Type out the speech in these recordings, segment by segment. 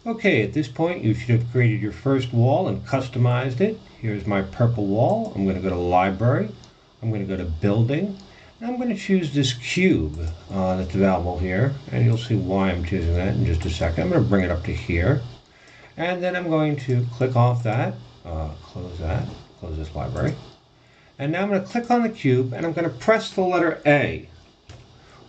Okay, at this point you should have created your first wall and customized it. Here's my purple wall. I'm going to go to library. I'm going to go to building. And I'm going to choose this cube that's available here. And you'll see why I'm choosing that in just a second. I'm going to bring it up to here. And then I'm going to click off that, close this library. And now I'm going to click on the cube and I'm going to press the letter A.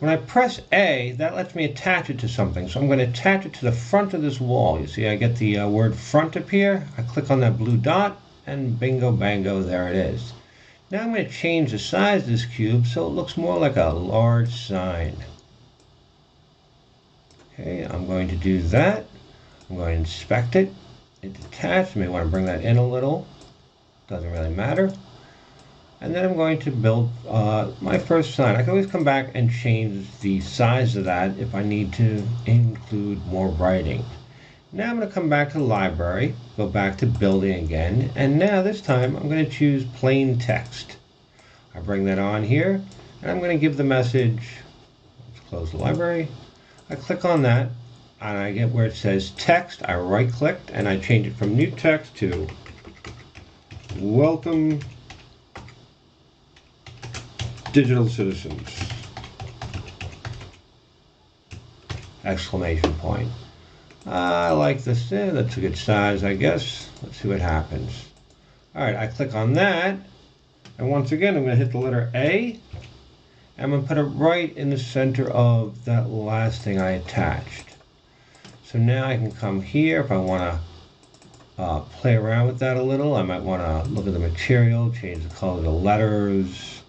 When I press A, that lets me attach it to something. So I'm going to attach it to the front of this wall. You see I get the word front up here. I click on that blue dot and bingo bango, there it is. Now I'm going to change the size of this cube so it looks more like a large sign. Okay, I'm going to do that. I'm going to inspect it. It's attached. I may want to bring that in a little. Doesn't really matter. And then I'm going to build my first sign. I can always come back and change the size of that if I need to include more writing. Now I'm going to come back to the library, go back to building again, and now this time I'm going to choose plain text. I bring that on here, and I'm going to give the message, let's close the library. I click on that, and I get where it says text. I right clicked and I change it from new text to welcome digital citizens! Exclamation point. I like this. That's a good size, I guess. Let's see what happens. All right, I click on that, and once again, I'm going to hit the letter A. I'm going to put it right in the center of that last thing I attached. So now I can come here if I want to play around with that a little. I might want to look at the material, change the color of the letters.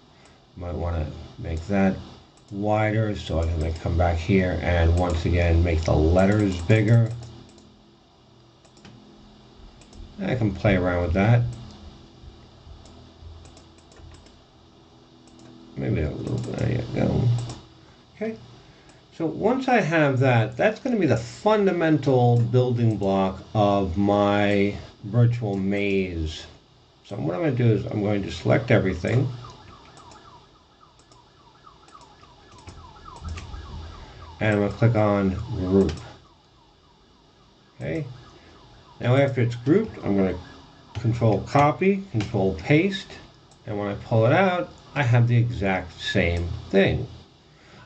Might want to make that wider so I can come back here and once again make the letters bigger. I can play around with that. Maybe a little bit. There you go. Okay. So once I have that, that's going to be the fundamental building block of my virtual maze. So what I'm going to do is I'm going to select everything. And I'm going to click on group. Okay. Now after it's grouped, I'm going to control copy, control paste, and when I pull it out, I have the exact same thing.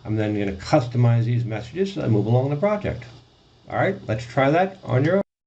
I'm then going to customize these messages as I move along the project. All right, let's try that on your own.